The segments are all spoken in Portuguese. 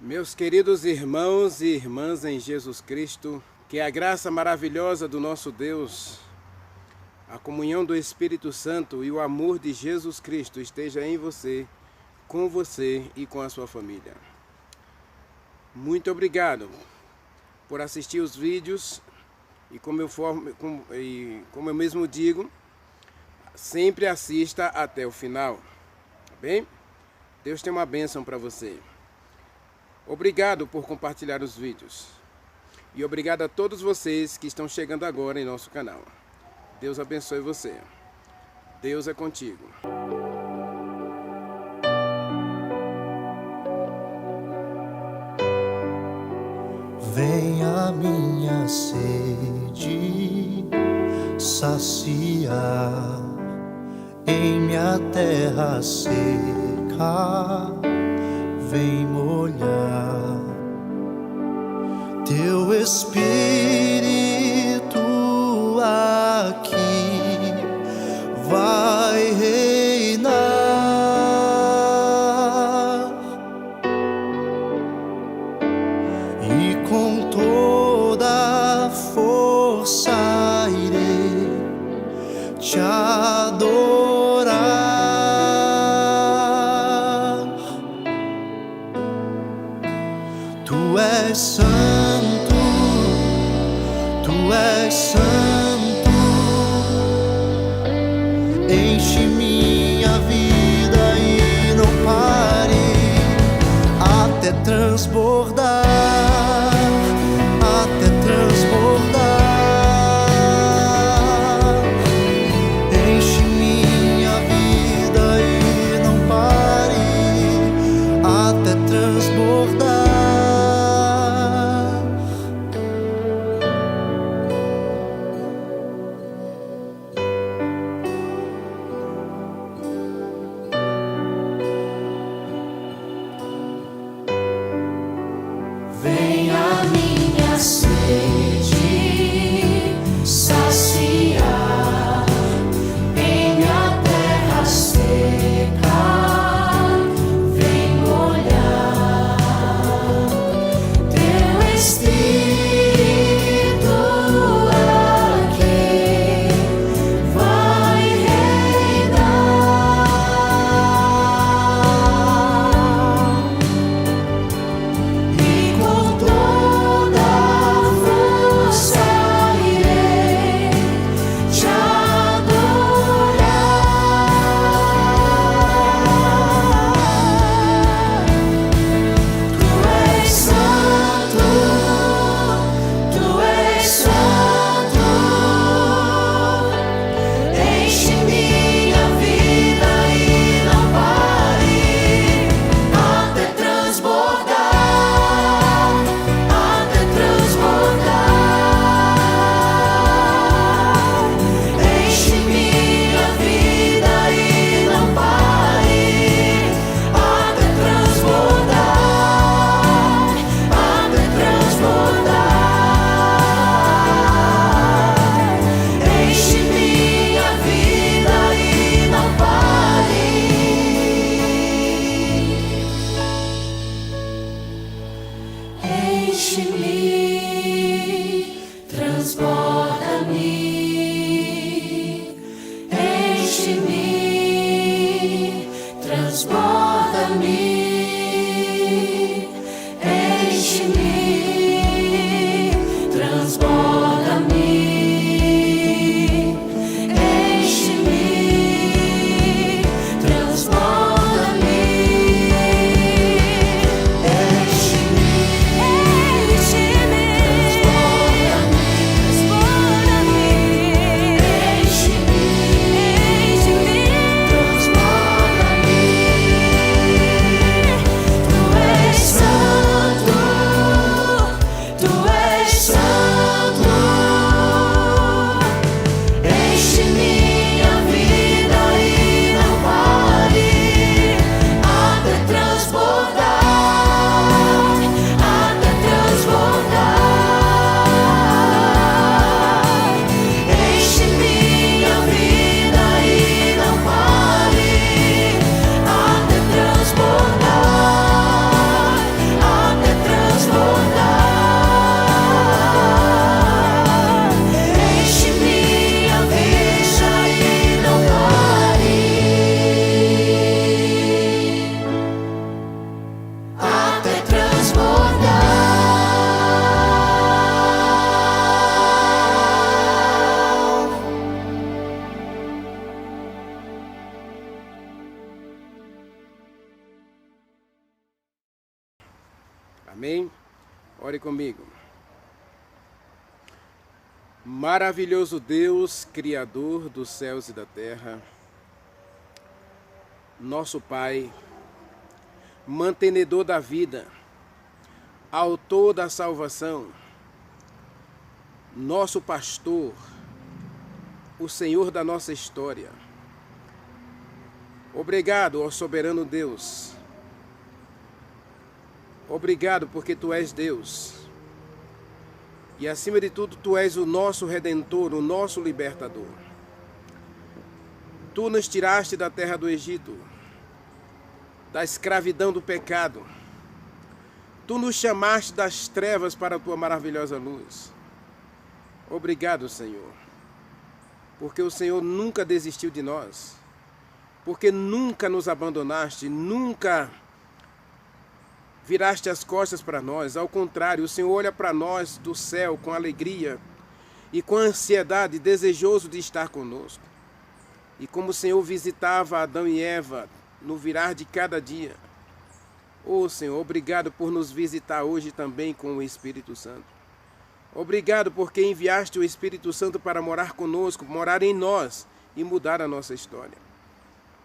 Meus queridos irmãos e irmãs em Jesus Cristo, que a graça maravilhosa do nosso Deus, a comunhão do Espírito Santo e o amor de Jesus Cristo esteja em você, com você e com a sua família. Muito obrigado por assistir os vídeos e como eu mesmo digo, sempre assista até o final, tá bem? Deus tem uma bênção para você. Obrigado por compartilhar os vídeos. E obrigado a todos vocês que estão chegando agora em nosso canal. Deus abençoe você. Deus é contigo. Vem a minha sede saciar em minha terra seca. Vem molhar teu Espírito aqui vai reinar e com toda força irei te adorar. Tu és santo, tu és santo, enche minha vida e não pare até transbordar, até transbordar. Enche minha vida e não pare até transbordar. Vem a minha sede saciar em minha terra seca. Vem molhar teu Espírito aqui vai reinar e com toda força irei te adorar. Tu és santo, tu és santo, enche minha vida e não pare até transbordar, até transbordar. Enche minha vida e não pare até transbordar, até transbordar. Enche minha vida e não pare. Enche-me, transborda-me, enche-me, transborda-me, enche-me, transborda-me, enche-me, transborda-me, enche-me. Amém? Ore comigo. Maravilhoso Deus, Criador dos céus e da terra, nosso Pai, mantenedor da vida, autor da salvação, nosso pastor, o Senhor da nossa história. Obrigado, ó soberano Deus. Obrigado porque Tu és Deus. E acima de tudo, Tu és o nosso Redentor, o nosso Libertador. Tu nos tiraste da terra do Egito, da escravidão do pecado. Tu nos chamaste das trevas para a Tua maravilhosa luz. Obrigado, Senhor, porque o Senhor nunca desistiu de nós, porque nunca nos abandonaste, nunca viraste as costas para nós. Ao contrário, o Senhor olha para nós do céu com alegria e com ansiedade, desejoso de estar conosco. E como o Senhor visitava Adão e Eva no virar de cada dia, ô Senhor, obrigado por nos visitar hoje também com o Espírito Santo. Obrigado porque enviaste o Espírito Santo para morar conosco, morar em nós e mudar a nossa história.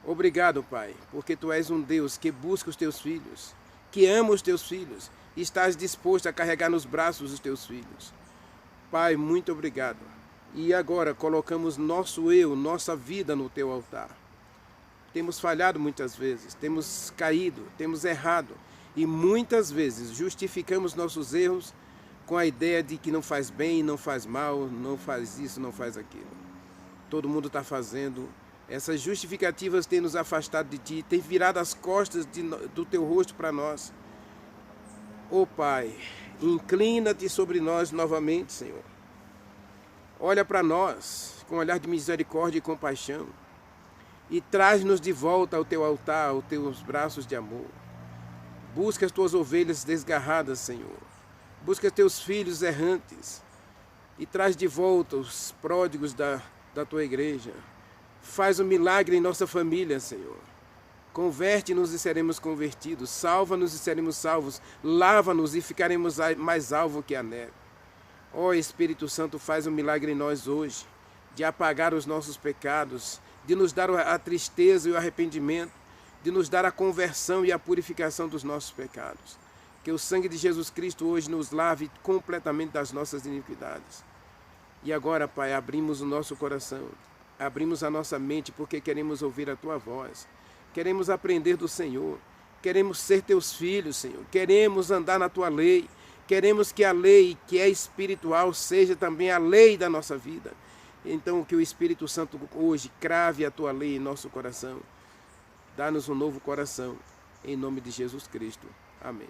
Obrigado, Pai, porque Tu és um Deus que busca os Teus filhos, que ama os Teus filhos e estás disposto a carregar nos braços os Teus filhos. Pai, muito obrigado. E agora colocamos nosso eu, nossa vida no Teu altar. Temos falhado muitas vezes, temos caído, temos errado e muitas vezes justificamos nossos erros com a ideia de que não faz bem, não faz mal, não faz isso, não faz aquilo. Todo mundo está fazendo. Essas justificativas têm nos afastado de Ti, têm virado as costas do Teu rosto para nós. Ó Pai, inclina-te sobre nós novamente, Senhor. Olha para nós com um olhar de misericórdia e compaixão e traz-nos de volta ao Teu altar, aos Teus braços de amor. Busca as Tuas ovelhas desgarradas, Senhor. Busca Teus filhos errantes e traz de volta os pródigos da Tua igreja. Faz um milagre em nossa família, Senhor. Converte-nos e seremos convertidos. Salva-nos e seremos salvos. Lava-nos e ficaremos mais alvo que a neve. Ó Espírito Santo, faz um milagre em nós hoje, de apagar os nossos pecados, de nos dar a tristeza e o arrependimento, de nos dar a conversão e a purificação dos nossos pecados. Que o sangue de Jesus Cristo hoje nos lave completamente das nossas iniquidades. E agora, Pai, abrimos o nosso coração, abrimos a nossa mente, porque queremos ouvir a Tua voz. Queremos aprender do Senhor. Queremos ser Teus filhos, Senhor. Queremos andar na Tua lei. Queremos que a lei, que é espiritual, seja também a lei da nossa vida. Então, que o Espírito Santo hoje crave a Tua lei em nosso coração. Dá-nos um novo coração, em nome de Jesus Cristo. Amém.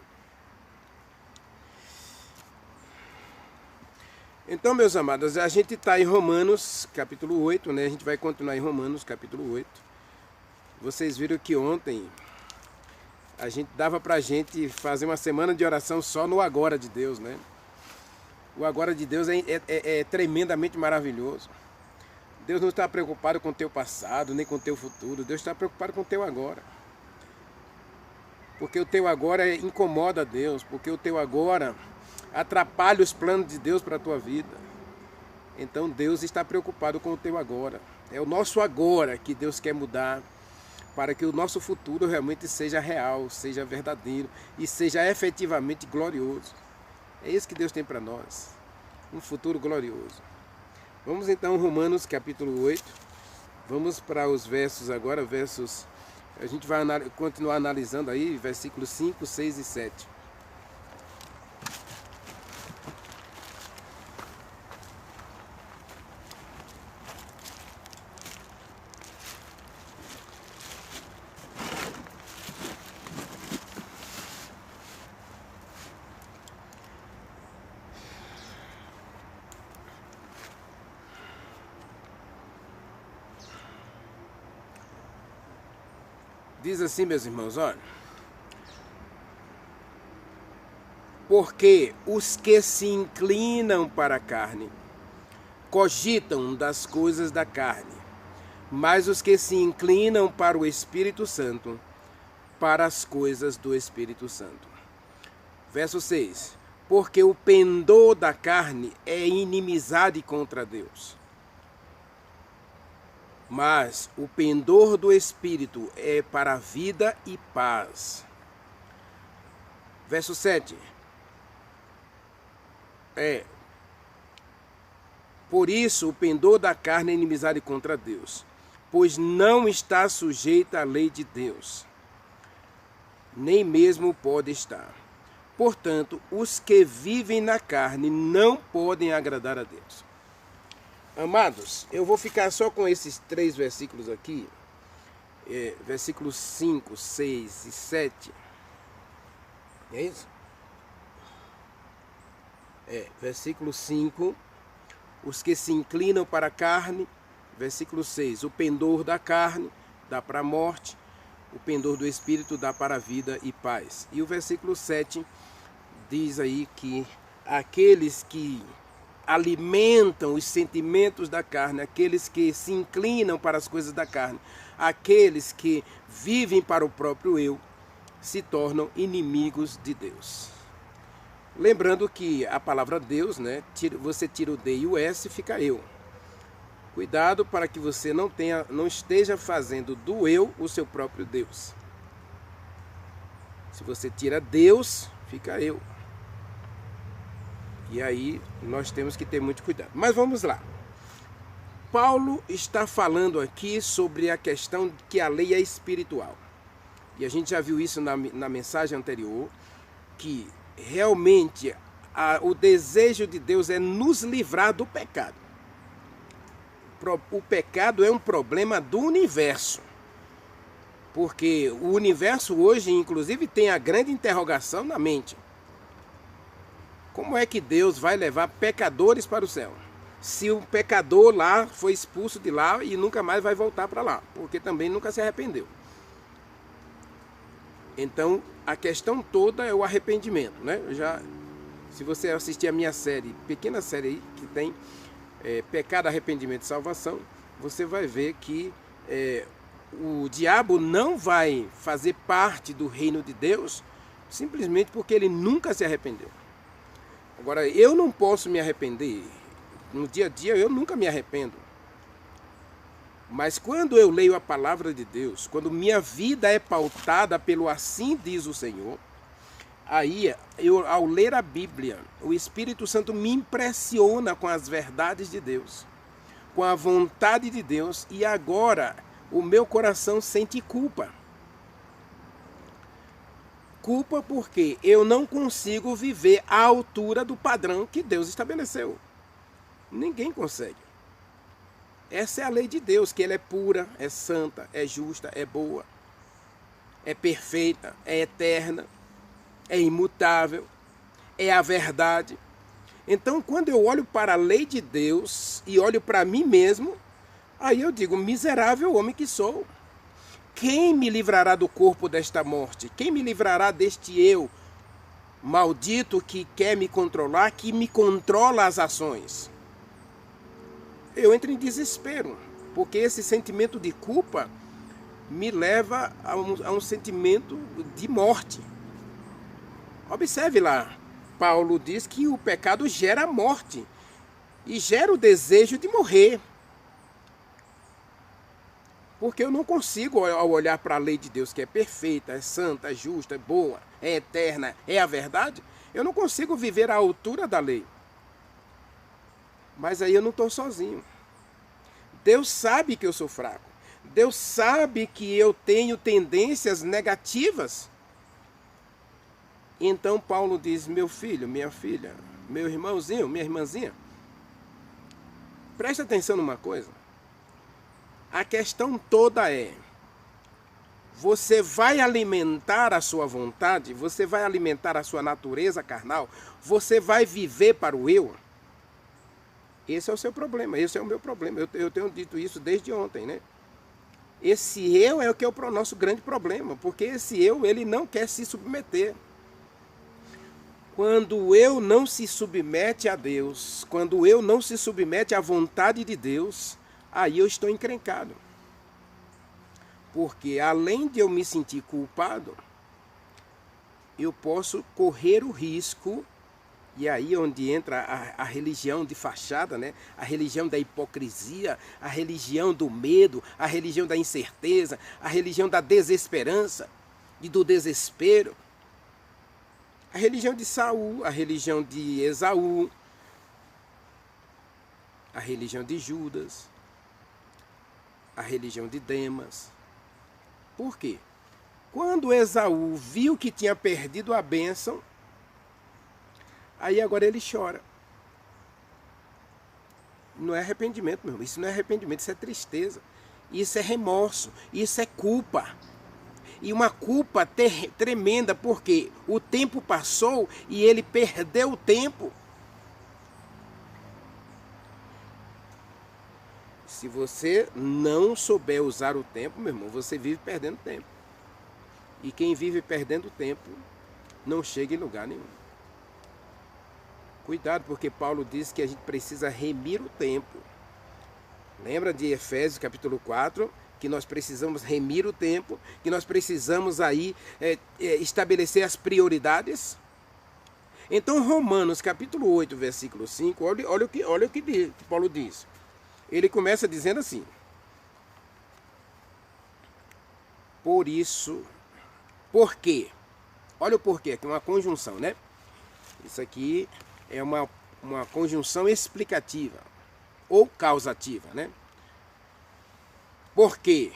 Então, meus amados, a gente está em Romanos, capítulo 8, né? A gente vai continuar em Romanos, capítulo 8. Vocês viram que ontem a gente dava para a gente fazer uma semana de oração só no agora de Deus, né? O agora de Deus é tremendamente maravilhoso. Deus não está preocupado com o teu passado, nem com o teu futuro. Deus está preocupado com o teu agora. Porque o teu agora incomoda a Deus, porque o teu agora atrapalha os planos de Deus para a tua vida. Então Deus está preocupado com o teu agora. É o nosso agora que Deus quer mudar para que o nosso futuro realmente seja real, seja verdadeiro e seja efetivamente glorioso. É isso que Deus tem para nós, um futuro glorioso. Vamos então Romanos capítulo 8, vamos para os versos agora, a gente vai continuar analisando aí, versículos 5, 6 e 7. Diz assim, meus irmãos, olha. Porque os que se inclinam para a carne cogitam das coisas da carne, mas os que se inclinam para o Espírito Santo, para as coisas do Espírito Santo. Verso 6. Porque o pendor da carne é inimizade contra Deus. Mas o pendor do Espírito é para a vida e paz. Verso 7. Por isso o pendor da carne é inimizade contra Deus, pois não está sujeita à lei de Deus, nem mesmo pode estar. Portanto, os que vivem na carne não podem agradar a Deus. Amados, eu vou ficar só com esses 3 versículos aqui, versículos 5, 6 e 7. É isso? Versículo 5, os que se inclinam para a carne. Versículo 6, o pendor da carne dá para a morte, o pendor do Espírito dá para a vida e paz. E o versículo 7 diz aí que aqueles que alimentam os sentimentos da carne, aqueles que se inclinam para as coisas da carne, aqueles que vivem para o próprio eu, se tornam inimigos de Deus. Lembrando que a palavra Deus, né, você tira o D e o S, fica eu. Cuidado para que você não esteja fazendo do eu o seu próprio Deus. Se você tira Deus, fica eu. E aí nós temos que ter muito cuidado. Mas vamos lá. Paulo está falando aqui sobre a questão de que a lei é espiritual. E a gente já viu isso na mensagem anterior, que realmente o desejo de Deus é nos livrar do pecado. O pecado é um problema do universo. Porque o universo hoje, inclusive, tem a grande interrogação na mente. Como é que Deus vai levar pecadores para o céu? Se o pecador lá foi expulso de lá e nunca mais vai voltar para lá, porque também nunca se arrependeu. Então, a questão toda é o arrependimento, né? Se você assistir a minha série, pequena série aí, que tem Pecado, Arrependimento e Salvação, você vai ver que o diabo não vai fazer parte do reino de Deus simplesmente porque ele nunca se arrependeu. Agora, eu não posso me arrepender. No dia a dia, eu nunca me arrependo. Mas quando eu leio a palavra de Deus, quando minha vida é pautada pelo assim diz o Senhor, aí, ao ler a Bíblia, o Espírito Santo me impressiona com as verdades de Deus, com a vontade de Deus, e agora o meu coração sente culpa. Culpa porque eu não consigo viver à altura do padrão que Deus estabeleceu. Ninguém consegue. Essa é a lei de Deus, que ela é pura, é santa, é justa, é boa, é perfeita, é eterna, é imutável, é a verdade. Então, quando eu olho para a lei de Deus e olho para mim mesmo, aí eu digo, miserável homem que sou. Quem me livrará do corpo desta morte? Quem me livrará deste eu maldito que quer me controlar, que me controla as ações? Eu entro em desespero, porque esse sentimento de culpa me leva a um sentimento de morte. Observe lá, Paulo diz que o pecado gera morte e gera o desejo de morrer. Porque eu não consigo, ao olhar para a lei de Deus, que é perfeita, é santa, é justa, é boa, é eterna, é a verdade, eu não consigo viver à altura da lei. Mas aí eu não estou sozinho. Deus sabe que eu sou fraco. Deus sabe que eu tenho tendências negativas. Então Paulo diz, meu filho, minha filha, meu irmãozinho, minha irmãzinha, presta atenção numa coisa. A questão toda é, você vai alimentar a sua vontade, você vai alimentar a sua natureza carnal, você vai viver para o eu? Esse é o seu problema, esse é o meu problema. Eu tenho dito isso desde ontem, né? Esse eu é o que é o nosso grande problema, porque esse eu, ele não quer se submeter. Quando o eu não se submete a Deus, quando o eu não se submete à vontade de Deus, aí eu estou encrencado. Porque além de eu me sentir culpado, eu posso correr o risco, e aí onde entra a religião de fachada, né? A religião da hipocrisia, a religião do medo, a religião da incerteza, a religião da desesperança e do desespero. A religião de Saul, a religião de Esaú, a religião de Judas, a religião de Demas. Por quê? Quando Esaú viu que tinha perdido a bênção, aí agora ele chora. Não é arrependimento, meu irmão. Isso não é arrependimento, isso é tristeza. Isso é remorso, isso é culpa. E uma culpa tremenda, porque o tempo passou e ele perdeu o tempo. Se você não souber usar o tempo, meu irmão, você vive perdendo tempo. E quem vive perdendo tempo não chega em lugar nenhum. Cuidado, porque Paulo diz que a gente precisa remir o tempo. Lembra de Efésios capítulo 4, que nós precisamos remir o tempo, que nós precisamos aí estabelecer as prioridades? Então Romanos capítulo 8, versículo 5, olha o que Paulo diz. Ele começa dizendo assim: por isso, por quê? Olha o porquê, aqui é uma conjunção, né? Isso aqui é uma conjunção explicativa ou causativa, né? Porque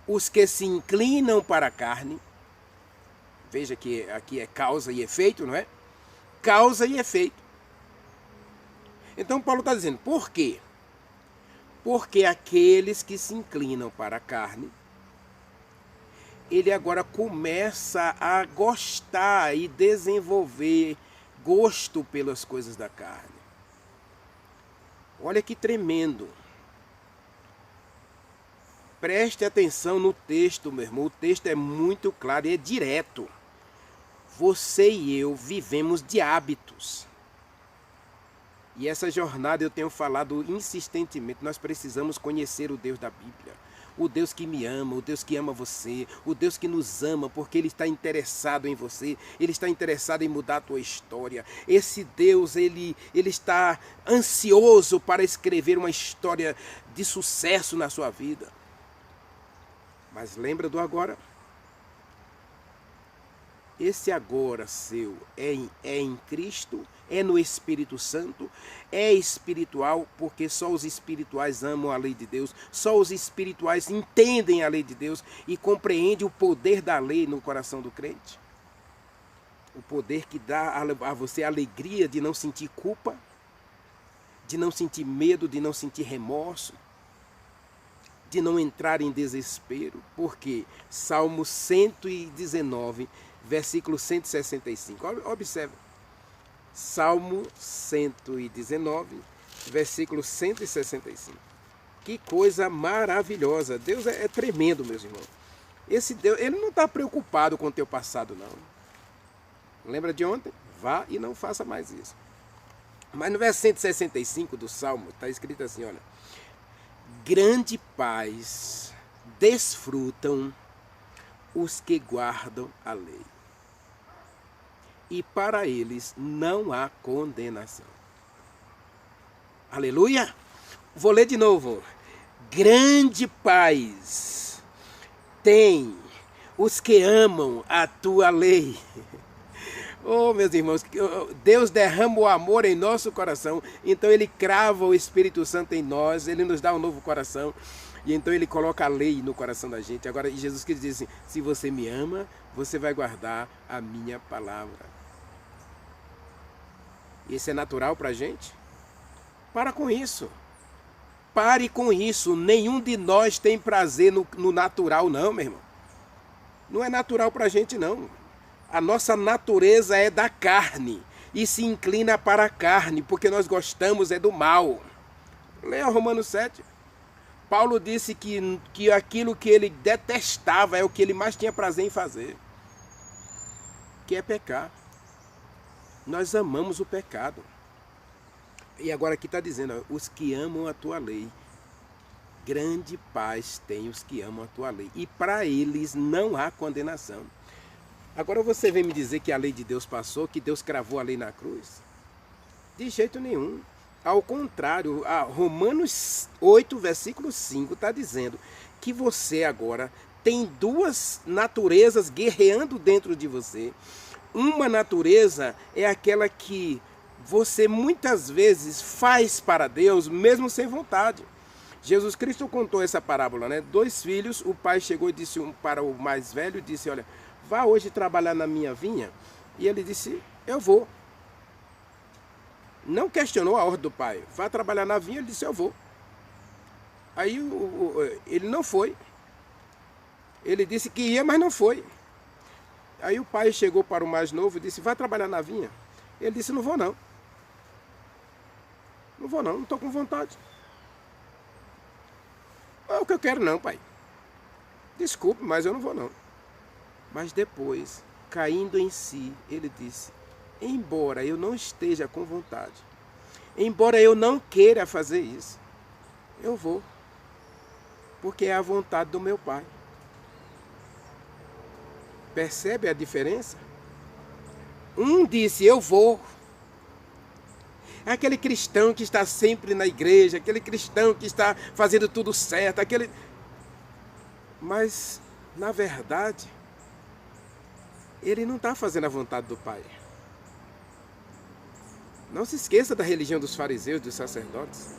os que se inclinam para a carne, veja que aqui é causa e efeito, não é? Causa e efeito. Então Paulo está dizendo, por quê? Porque aqueles que se inclinam para a carne, ele agora começa a gostar e desenvolver gosto pelas coisas da carne. Olha que tremendo. Preste atenção no texto, meu irmão. O texto é muito claro e é direto. Você e eu vivemos de hábitos. E essa jornada eu tenho falado insistentemente. Nós precisamos conhecer o Deus da Bíblia. O Deus que me ama, o Deus que ama você, o Deus que nos ama porque Ele está interessado em você, Ele está interessado em mudar a tua história. Esse Deus, Ele está ansioso para escrever uma história de sucesso na sua vida. Mas lembra do agora? Esse agora seu é em Cristo, é no Espírito Santo, é espiritual, porque só os espirituais amam a lei de Deus, só os espirituais entendem a lei de Deus e compreendem o poder da lei no coração do crente. O poder que dá a você a alegria de não sentir culpa, de não sentir medo, de não sentir remorso, de não entrar em desespero, porque Salmo 119, versículo 165. Observe. Salmo 119, versículo 165. Que coisa maravilhosa. Deus é tremendo, meus irmãos. Esse Deus, Ele não está preocupado com o teu passado, não. Lembra de ontem? Vá e não faça mais isso. Mas no verso 165 do Salmo, está escrito assim, olha. Grande paz desfrutam os que guardam a lei, e para eles não há condenação. Aleluia! Vou ler de novo. Grande paz tem os que amam a tua lei. Oh, meus irmãos, Deus derrama o amor em nosso coração, então Ele crava o Espírito Santo em nós, Ele nos dá um novo coração, e então Ele coloca a lei no coração da gente. Agora, Jesus Cristo diz assim, se você me ama, você vai guardar a minha palavra. Isso é natural para a gente? Para com isso. Pare com isso. Nenhum de nós tem prazer no natural, não, meu irmão. Não é natural para a gente, não. A nossa natureza é da carne e se inclina para a carne, porque nós gostamos é do mal. Leia Romanos 7. Paulo disse que aquilo que ele detestava é o que ele mais tinha prazer em fazer, que é pecar. Nós amamos o pecado. E agora aqui está dizendo, ó, os que amam a tua lei, grande paz tem os que amam a tua lei, e para eles não há condenação. Agora você vem me dizer que a lei de Deus passou, que Deus cravou a lei na cruz? De jeito nenhum. Ao contrário, Romanos 8, versículo 5 está dizendo que você agora tem duas naturezas guerreando dentro de você. Uma natureza é aquela que você muitas vezes faz para Deus, mesmo sem vontade. Jesus Cristo contou essa parábola, né? 2 filhos, o pai chegou e disse para o mais velho, disse, olha, vá hoje trabalhar na minha vinha. E ele disse, eu vou. Não questionou a ordem do pai. Vá trabalhar na vinha, ele disse, eu vou. Aí ele não foi. Ele disse que ia, mas não foi. Aí o pai chegou para o mais novo e disse, vai trabalhar na vinha. Ele disse, não vou não. Não vou não estou com vontade. É o que eu quero não, pai. Desculpe, mas eu não vou não. Mas depois, caindo em si, ele disse, embora eu não esteja com vontade, embora eu não queira fazer isso, eu vou. Porque é a vontade do meu pai. Percebe a diferença? Um disse, eu vou. É aquele cristão que está sempre na igreja, aquele cristão que está fazendo tudo certo, aquele... Mas, na verdade, ele não está fazendo a vontade do Pai. Não se esqueça da religião dos fariseus, dos sacerdotes.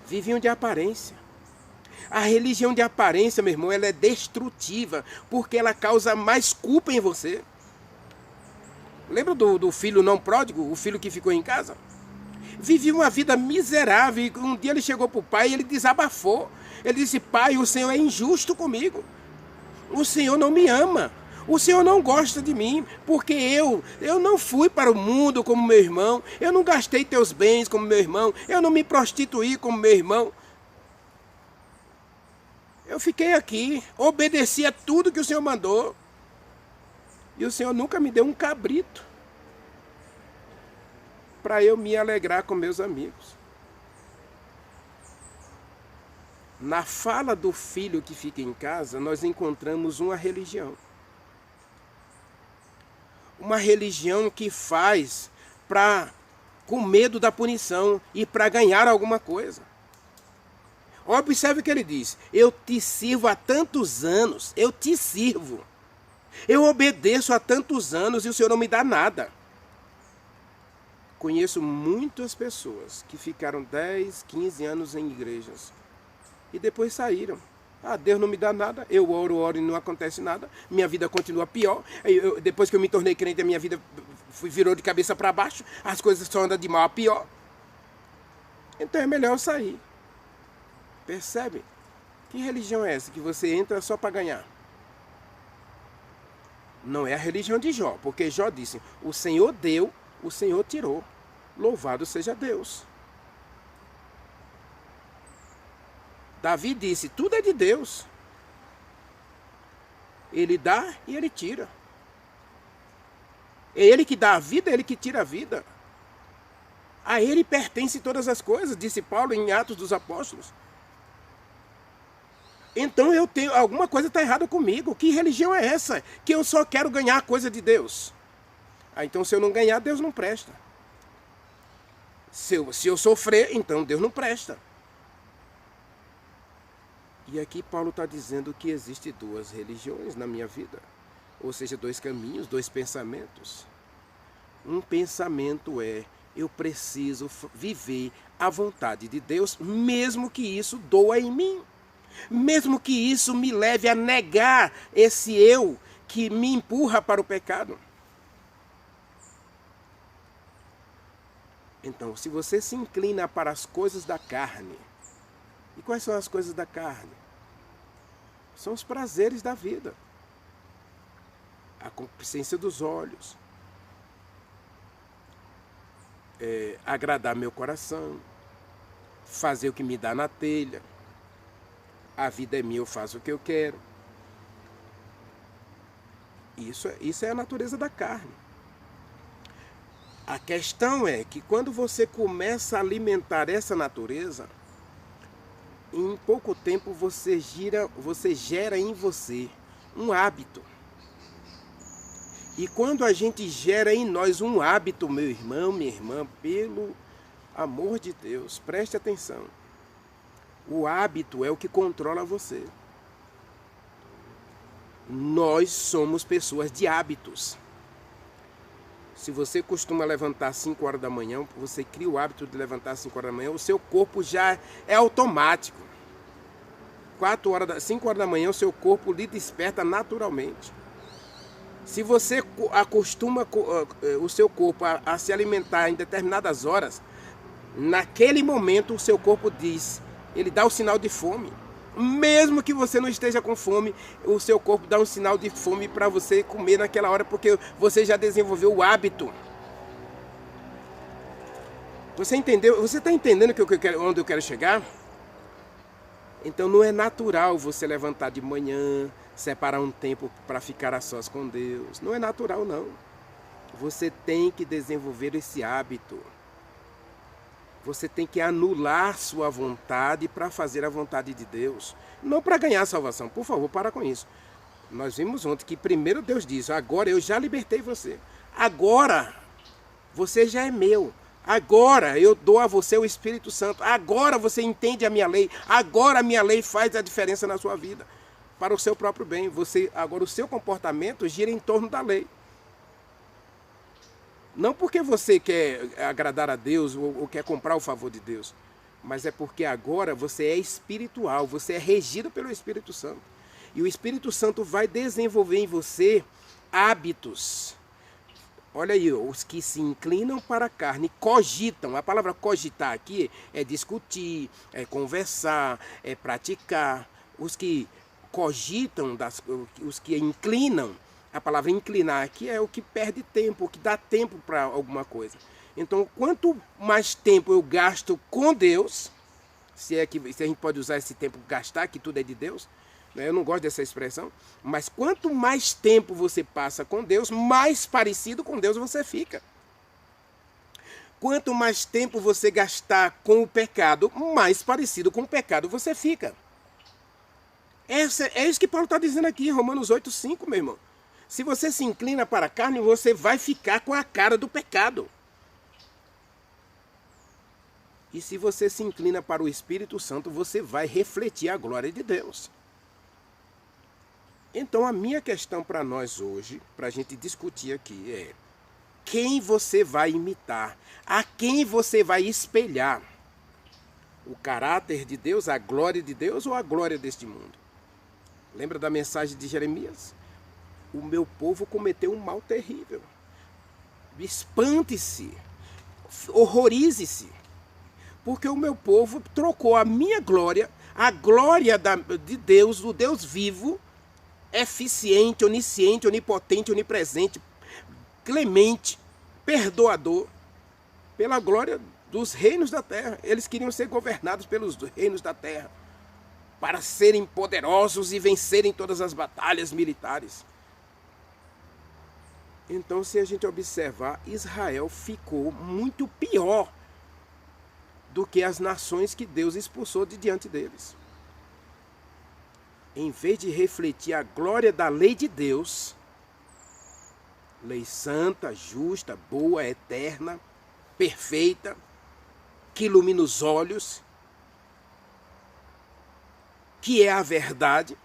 Viviam de aparência. A religião de aparência, meu irmão, ela é destrutiva, porque ela causa mais culpa em você. Lembra do filho não pródigo, o filho que ficou em casa? Vivia uma vida miserável, e um dia ele chegou para o pai e ele desabafou. Ele disse, pai, o Senhor é injusto comigo. O Senhor não me ama. O Senhor não gosta de mim, porque eu não fui para o mundo como meu irmão, eu não gastei teus bens como meu irmão, eu não me prostituí como meu irmão. Eu fiquei aqui, obedeci a tudo que o Senhor mandou, e o Senhor nunca me deu um cabrito para eu me alegrar com meus amigos. Na fala do filho que fica em casa, nós encontramos uma religião. Uma religião que faz com medo da punição e para ganhar alguma coisa. Observe o que ele diz. Eu te sirvo há tantos anos. Eu te sirvo. Eu obedeço há tantos anos e o Senhor não me dá nada. Conheço muitas pessoas que ficaram 10, 15 anos em igrejas e depois saíram. Ah, Deus não me dá nada, eu oro e não acontece nada, minha vida continua pior. Depois que eu me tornei crente, a minha vida virou de cabeça para baixo, as coisas só andam de mal a pior. Então é melhor eu sair. Percebe? Que religião é essa que você entra só para ganhar? Não é a religião de Jó, porque Jó disse, o Senhor deu, o Senhor tirou. Louvado seja Deus. Davi disse, tudo é de Deus. Ele dá e ele tira. É ele que dá a vida, é ele que tira a vida. A ele pertence todas as coisas, disse Paulo em Atos dos Apóstolos. Então eu tenho, alguma coisa está errada comigo. Que religião é essa? Que eu só quero ganhar a coisa de Deus. Ah, então se eu não ganhar, Deus não presta. Se eu sofrer, então Deus não presta. E aqui Paulo está dizendo que existem duas religiões na minha vida. Ou seja, 2 caminhos, 2 pensamentos. Um pensamento é, eu preciso viver a vontade de Deus, mesmo que isso doa em mim. Mesmo que isso me leve a negar esse eu que me empurra para o pecado. Então, se você se inclina para as coisas da carne, e quais são as coisas da carne? São os prazeres da vida. A concupiscência dos olhos. Agradar meu coração. Fazer o que me dá na telha. A vida é minha, eu faço o que eu quero. Isso é a natureza da carne. A questão é que quando você começa a alimentar essa natureza, em pouco tempo você gera em você um hábito. E quando a gente gera em nós um hábito, meu irmão, minha irmã, pelo amor de Deus, preste atenção. O hábito é o que controla você. Nós somos pessoas de hábitos. Se você costuma levantar às 5 horas da manhã, você cria o hábito de levantar às 5 horas da manhã, o seu corpo já é automático. 5 horas da manhã, o seu corpo lhe desperta naturalmente. Se você acostuma o seu corpo a se alimentar em determinadas horas, naquele momento o seu corpo ele dá o sinal de fome. Mesmo que você não esteja com fome, o seu corpo dá um sinal de fome para você comer naquela hora, porque você já desenvolveu o hábito. Você entendeu? Você está entendendo onde eu quero chegar? Então não é natural você levantar de manhã, separar um tempo para ficar a sós com Deus. Não é natural, não. Você tem que desenvolver esse hábito. Você tem que anular sua vontade para fazer a vontade de Deus. Não para ganhar a salvação. Por favor, para com isso. Nós vimos ontem que primeiro Deus disse: agora eu já libertei você. Agora você já é meu. Agora eu dou a você o Espírito Santo. Agora você entende a minha lei. Agora a minha lei faz a diferença na sua vida. Para o seu próprio bem. Agora o seu comportamento gira em torno da lei. Não porque você quer agradar a Deus ou quer comprar o favor de Deus, mas é porque agora você é espiritual, você é regido pelo Espírito Santo. E o Espírito Santo vai desenvolver em você hábitos. Olha aí, os que se inclinam para a carne, cogitam. A palavra cogitar aqui é discutir, é conversar, é praticar. Os que cogitam, os que inclinam. A palavra inclinar aqui é o que perde tempo, o que dá tempo para alguma coisa. Então, quanto mais tempo eu gasto com Deus, se a gente pode usar esse tempo gastar, que tudo é de Deus, né? Eu não gosto dessa expressão, mas quanto mais tempo você passa com Deus, mais parecido com Deus você fica. Quanto mais tempo você gastar com o pecado, mais parecido com o pecado você fica. É isso que Paulo está dizendo aqui em Romanos 8:5, meu irmão. Se você se inclina para a carne, você vai ficar com a cara do pecado. E se você se inclina para o Espírito Santo, você vai refletir a glória de Deus. Então a minha questão para nós hoje, para a gente discutir aqui, é: quem você vai imitar? A quem você vai espelhar? O caráter de Deus, a glória de Deus ou a glória deste mundo? Lembra da mensagem de Jeremias? O meu povo cometeu um mal terrível. Espante-se, horrorize-se, porque o meu povo trocou a minha glória, a glória de Deus, o Deus vivo, eficiente, onisciente, onipotente, onipresente, clemente, perdoador, pela glória dos reinos da terra. Eles queriam ser governados pelos reinos da terra, para serem poderosos e vencerem todas as batalhas militares. Então, se a gente observar, Israel ficou muito pior do que as nações que Deus expulsou de diante deles. Em vez de refletir a glória da lei de Deus, lei santa, justa, boa, eterna, perfeita, que ilumina os olhos, que é a verdade.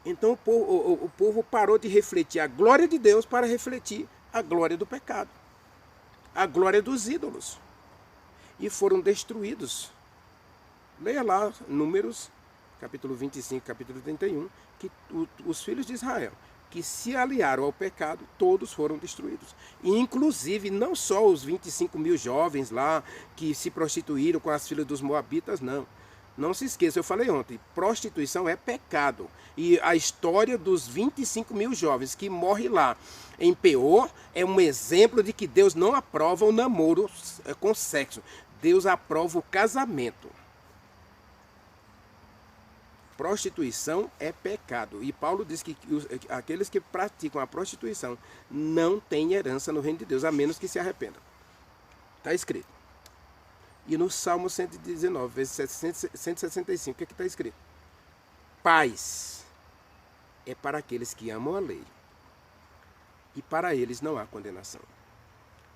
Então o povo parou de refletir a glória de Deus para refletir a glória do pecado, a glória dos ídolos. E foram destruídos. Leia lá Números, capítulo 25, capítulo 31, que os filhos de Israel, que se aliaram ao pecado, todos foram destruídos. E, inclusive, não só os 25 mil jovens lá que se prostituíram com as filhas dos moabitas, não. Não se esqueça, eu falei ontem, prostituição é pecado. E a história dos 25 mil jovens que morrem lá em Peor é um exemplo de que Deus não aprova o namoro com sexo. Deus aprova o casamento. Prostituição é pecado. E Paulo diz que aqueles que praticam a prostituição não têm herança no reino de Deus, a menos que se arrependam. Está escrito. E no Salmo 119, verso 165, o que está escrito? Paz é para aqueles que amam a lei, E para eles não há condenação.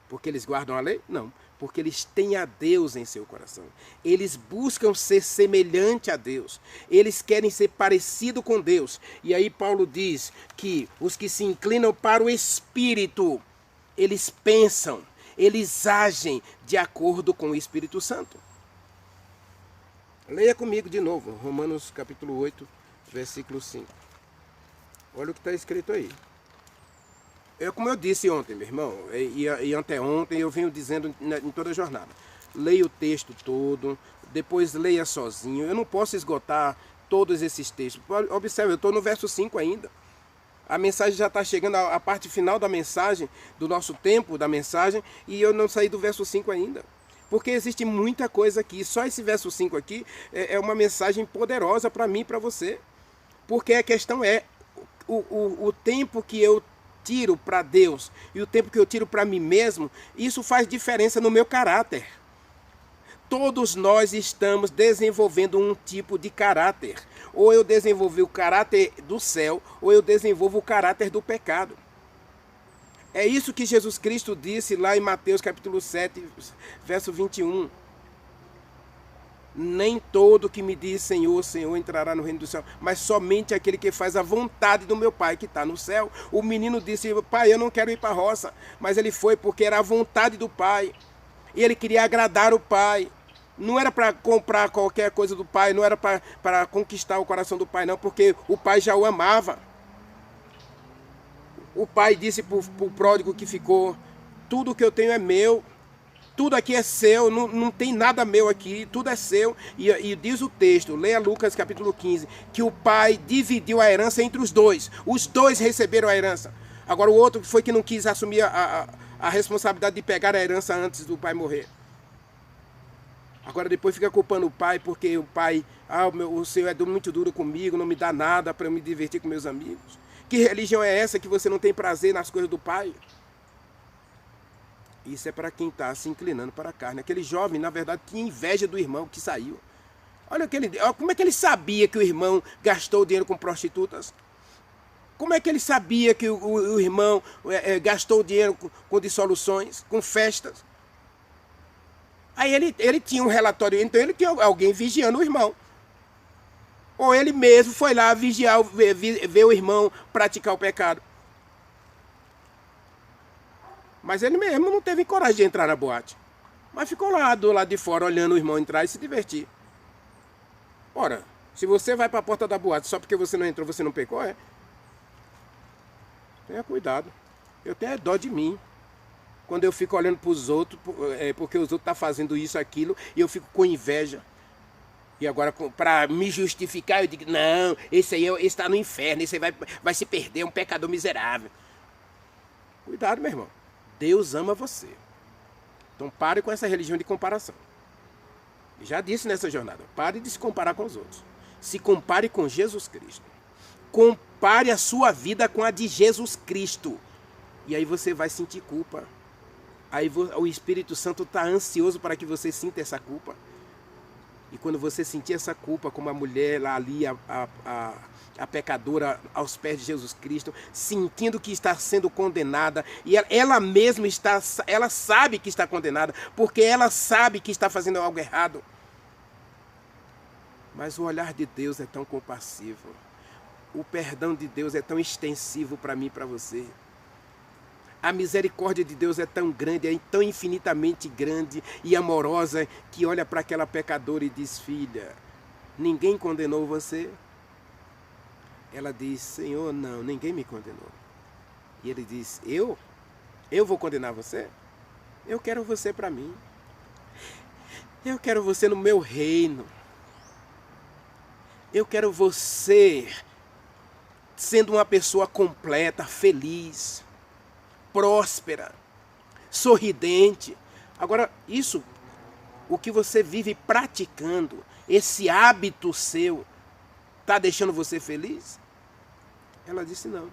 Porque eles guardam a lei? Não. Porque eles têm a Deus em seu coração. Eles buscam ser semelhante a Deus. Eles querem ser parecido com Deus. E aí Paulo diz que os que se inclinam para o Espírito, eles pensam, eles agem de acordo com o Espírito Santo. Leia comigo de novo, Romanos capítulo 8, versículo 5. Olha o que está escrito aí. Como eu disse ontem, meu irmão, e anteontem, eu venho dizendo em toda a jornada. Leia o texto todo, depois leia sozinho. Eu não posso esgotar todos esses textos. Observe, eu estou no verso 5 ainda. A mensagem já está chegando à parte final da mensagem, do nosso tempo da mensagem, e eu não saí do verso 5 ainda. Porque existe muita coisa aqui. Só esse verso 5 aqui é uma mensagem poderosa para mim e para você. Porque a questão é o tempo que eu tiro para Deus e o tempo que eu tiro para mim mesmo, isso faz diferença no meu caráter. Todos nós estamos desenvolvendo um tipo de caráter. Ou eu desenvolvi o caráter do céu, ou eu desenvolvo o caráter do pecado. É isso que Jesus Cristo disse lá em Mateus capítulo 7, verso 21. Nem todo que me diz Senhor, Senhor entrará no reino do céu, mas somente aquele que faz a vontade do meu Pai que está no céu. O menino disse, pai, eu não quero ir para a roça, mas ele foi porque era a vontade do Pai. E ele queria agradar o Pai. Não era para comprar qualquer coisa do Pai, não era para conquistar o coração do Pai, não, porque o Pai já o amava. O Pai disse para o pródigo que ficou, tudo que eu tenho é meu. Tudo aqui é seu, não tem nada meu aqui, tudo é seu. E diz o texto, leia Lucas capítulo 15, que o pai dividiu a herança entre os dois. Os dois receberam a herança. Agora o outro foi que não quis assumir a responsabilidade de pegar a herança antes do pai morrer. Agora depois fica culpando o pai, porque o pai, o Senhor é muito duro comigo, não me dá nada para eu me divertir com meus amigos. Que religião é essa que você não tem prazer nas coisas do pai? Isso é para quem está se inclinando para a carne. Aquele jovem, na verdade, tinha inveja do irmão que saiu. Olha como é que ele sabia que o irmão gastou dinheiro com prostitutas? Como é que ele sabia que o irmão gastou dinheiro com dissoluções, com festas? Aí ele tinha um relatório, então ele tinha alguém vigiando o irmão. Ou ele mesmo foi lá vigiar, ver o irmão praticar o pecado. Mas ele mesmo não teve coragem de entrar na boate. Mas ficou lá do lado de fora, olhando o irmão entrar e se divertir. Ora, se você vai para a porta da boate só porque você não entrou, você não pecou, tenha cuidado. Eu tenho dó de mim. Quando eu fico olhando para os outros, porque os outros estão fazendo isso, aquilo, e eu fico com inveja. E agora, para me justificar, eu digo, não, esse aí está no inferno, esse aí vai se perder, é um pecador miserável. Cuidado, meu irmão. Deus ama você. Então pare com essa religião de comparação. Eu já disse nessa jornada, pare de se comparar com os outros. Se compare com Jesus Cristo. Compare a sua vida com a de Jesus Cristo. E aí você vai sentir culpa. Aí o Espírito Santo está ansioso para que você sinta essa culpa. E quando você sentir essa culpa, como a mulher lá ali, a pecadora aos pés de Jesus Cristo, sentindo que está sendo condenada, e ela mesma ela sabe que está condenada, porque ela sabe que está fazendo algo errado. Mas o olhar de Deus é tão compassivo. O perdão de Deus é tão extensivo para mim e para você. A misericórdia de Deus é tão grande, é tão infinitamente grande e amorosa, que olha para aquela pecadora e diz, filha, ninguém condenou você? Ela diz, Senhor, não, ninguém me condenou. E ele diz, eu vou condenar você? Eu quero você para mim. Eu quero você no meu reino. Eu quero você sendo uma pessoa completa, feliz, próspera, sorridente. Agora, isso, o que você vive praticando, esse hábito seu, está deixando você feliz? Ela disse não.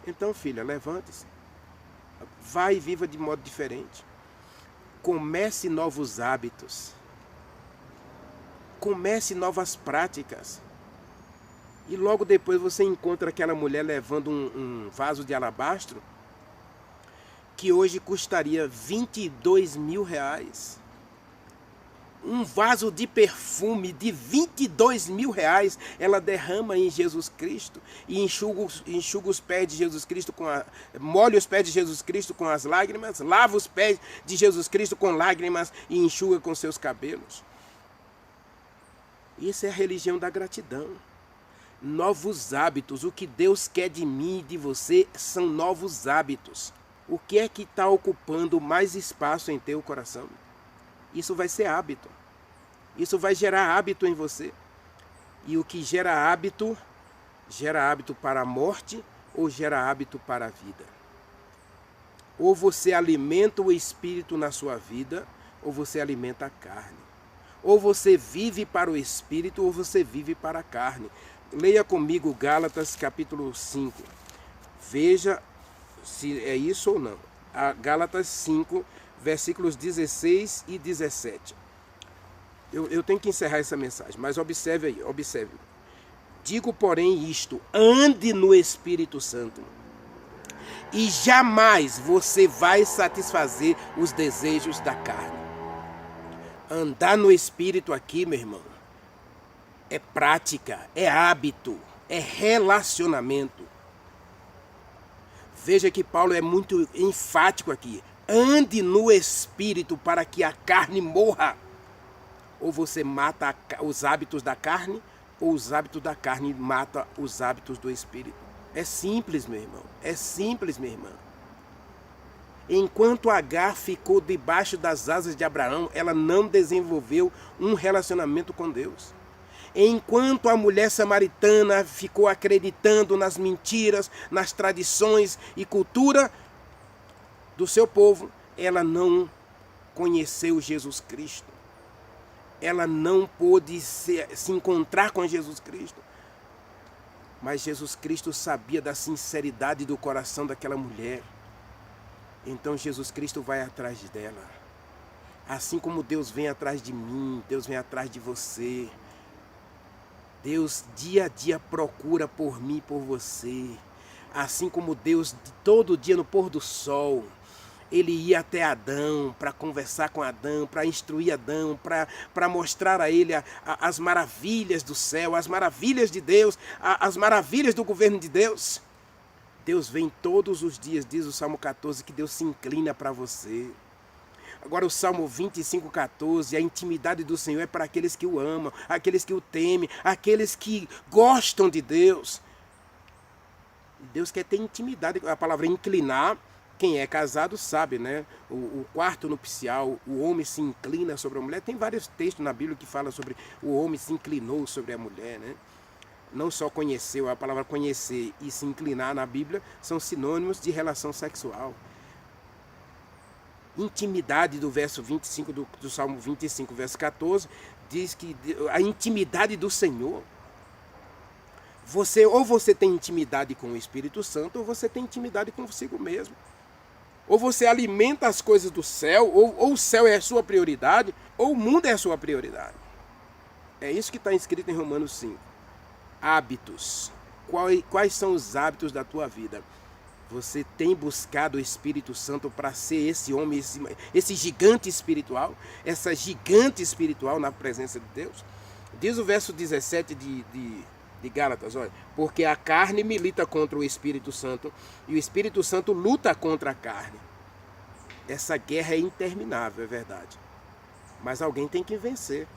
Então, filha, levante-se. Vai e viva de modo diferente. Comece novos hábitos. Comece novas práticas. E logo depois você encontra aquela mulher levando um vaso de alabastro que hoje custaria 22 mil reais. Um vaso de perfume de 22 mil reais, ela derrama em Jesus Cristo e enxuga os pés de Jesus Cristo, molha os pés de Jesus Cristo com as lágrimas, lava os pés de Jesus Cristo com lágrimas e enxuga com seus cabelos. Isso é a religião da gratidão. Novos hábitos. O que Deus quer de mim e de você são novos hábitos. O que é que está ocupando mais espaço em teu coração? Isso vai ser hábito. Isso vai gerar hábito em você. E o que gera hábito para a morte ou gera hábito para a vida. Ou você alimenta o espírito na sua vida, ou você alimenta a carne. Ou você vive para o espírito, ou você vive para a carne. Leia comigo Gálatas capítulo 5. Veja se é isso ou não. Gálatas 5, versículos 16 e 17. Eu tenho que encerrar essa mensagem, mas observe aí, observe. Digo, porém, isto, ande no Espírito Santo, e jamais você vai satisfazer os desejos da carne. Andar no Espírito aqui, meu irmão, é prática, é hábito, é relacionamento. Veja que Paulo é muito enfático aqui. Ande no Espírito para que a carne morra. Ou você mata os hábitos da carne, ou os hábitos da carne matam os hábitos do Espírito. É simples, meu irmão. É simples, minha irmã. Enquanto Agar ficou debaixo das asas de Abraão, ela não desenvolveu um relacionamento com Deus. Enquanto a mulher samaritana ficou acreditando nas mentiras, nas tradições e cultura do seu povo, ela não conheceu Jesus Cristo. Ela não pôde se encontrar com Jesus Cristo. Mas Jesus Cristo sabia da sinceridade do coração daquela mulher. Então Jesus Cristo vai atrás dela. Assim como Deus vem atrás de mim, Deus vem atrás de você. Deus dia a dia procura por mim e por você. Assim como Deus todo dia no pôr do sol, Ele ia até Adão para conversar com Adão, para instruir Adão, para mostrar a ele as maravilhas do céu, as maravilhas de Deus, as maravilhas do governo de Deus. Deus vem todos os dias, diz o Salmo 14, que Deus se inclina para você. Agora o Salmo 25:14, a intimidade do Senhor é para aqueles que o amam, aqueles que o temem, aqueles que gostam de Deus. Deus quer ter intimidade, a palavra inclinar, quem é casado sabe, né? O quarto nupcial, o homem se inclina sobre a mulher. Tem vários textos na Bíblia que falam sobre o homem se inclinou sobre a mulher, né? Não só conheceu, a palavra conhecer e se inclinar na Bíblia são sinônimos de relação sexual. Intimidade do verso 25 do Salmo 25, verso 14, diz que a intimidade do Senhor. Ou você tem intimidade com o Espírito Santo, ou você tem intimidade consigo mesmo. Ou você alimenta as coisas do céu, ou o céu é a sua prioridade, ou o mundo é a sua prioridade. É isso que está escrito em Romanos 5. Hábitos. Quais são os hábitos da tua vida? Você tem buscado o Espírito Santo para ser esse homem, esse gigante espiritual, essa gigante espiritual na presença de Deus? Diz o verso 17 de Gálatas, olha, porque a carne milita contra o Espírito Santo e o Espírito Santo luta contra a carne. Essa guerra é interminável, é verdade. Mas alguém tem que vencer.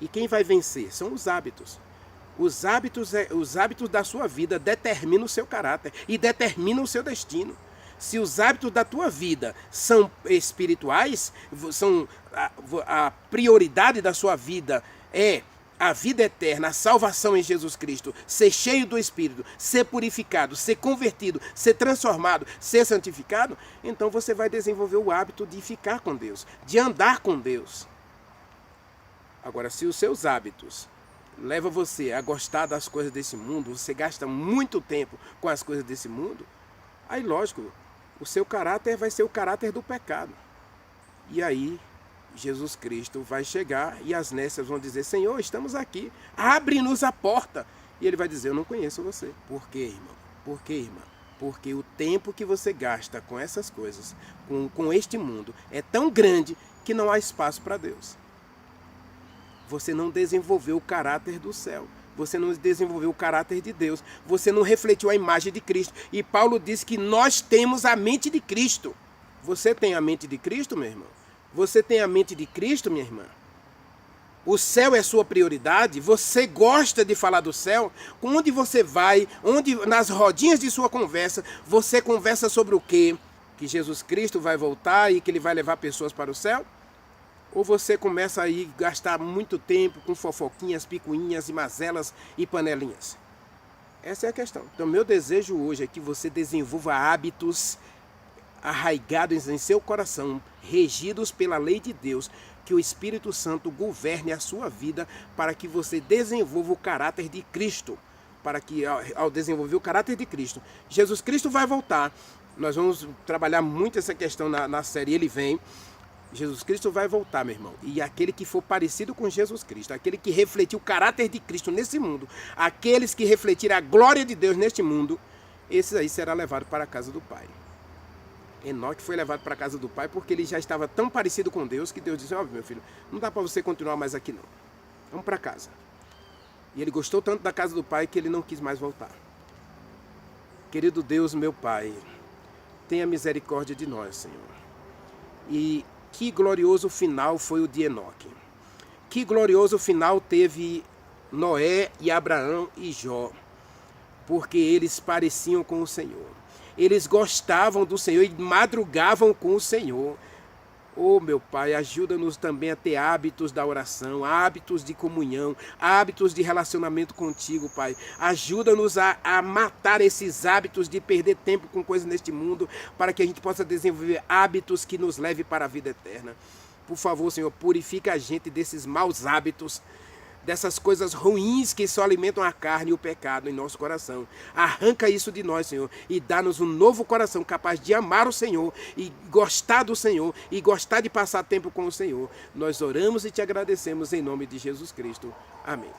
E quem vai vencer? São os hábitos. Os hábitos da sua vida determinam o seu caráter e determinam o seu destino. Se os hábitos da tua vida são espirituais, a prioridade da sua vida é a vida eterna, a salvação em Jesus Cristo, ser cheio do Espírito, ser purificado, ser convertido, ser transformado, ser santificado, então você vai desenvolver o hábito de ficar com Deus, de andar com Deus. Agora, se os seus hábitos levam você a gostar das coisas desse mundo, você gasta muito tempo com as coisas desse mundo, aí lógico, o seu caráter vai ser o caráter do pecado. E aí Jesus Cristo vai chegar e as nécias vão dizer, Senhor, estamos aqui, abre-nos a porta. E ele vai dizer, eu não conheço você. Por quê, irmão? Por quê, irmã? Porque o tempo que você gasta com essas coisas, com este mundo, é tão grande que não há espaço para Deus. Você não desenvolveu o caráter do céu. Você não desenvolveu o caráter de Deus. Você não refletiu a imagem de Cristo. E Paulo diz que nós temos a mente de Cristo. Você tem a mente de Cristo, meu irmão? Você tem a mente de Cristo, minha irmã? O céu é sua prioridade? Você gosta de falar do céu? Onde você vai? Nas rodinhas de sua conversa, você conversa sobre o quê? Que Jesus Cristo vai voltar e que ele vai levar pessoas para o céu? Ou você começa a gastar muito tempo com fofoquinhas, picuinhas e mazelas e panelinhas? Essa é a questão. Então, meu desejo hoje é que você desenvolva hábitos arraigados em seu coração, regidos pela lei de Deus, que o Espírito Santo governe a sua vida para que você desenvolva o caráter de Cristo. Para que, ao desenvolver o caráter de Cristo, Jesus Cristo vai voltar. Nós vamos trabalhar muito essa questão na série Ele Vem. Jesus Cristo vai voltar, meu irmão. E aquele que for parecido com Jesus Cristo, aquele que refletiu o caráter de Cristo nesse mundo, aqueles que refletirem a glória de Deus neste mundo, esse aí será levado para a casa do Pai. Enoque foi levado para a casa do Pai porque ele já estava tão parecido com Deus que Deus disse, ó, meu filho, não dá para você continuar mais aqui não. Vamos para casa. E ele gostou tanto da casa do Pai que ele não quis mais voltar. Querido Deus, meu Pai, tenha misericórdia de nós, Senhor. E que glorioso final foi o de Enoque. Que glorioso final teve Noé e Abraão e Jó. Porque eles pareciam com o Senhor. Eles gostavam do Senhor e madrugavam com o Senhor. Oh, meu Pai, ajuda-nos também a ter hábitos da oração, hábitos de comunhão, hábitos de relacionamento contigo, Pai. Ajuda-nos a matar esses hábitos de perder tempo com coisas neste mundo, para que a gente possa desenvolver hábitos que nos levem para a vida eterna. Por favor, Senhor, purifica a gente desses maus hábitos, dessas coisas ruins que só alimentam a carne e o pecado em nosso coração. Arranca isso de nós, Senhor, e dá-nos um novo coração capaz de amar o Senhor e gostar do Senhor e gostar de passar tempo com o Senhor. Nós oramos e te agradecemos em nome de Jesus Cristo. Amém.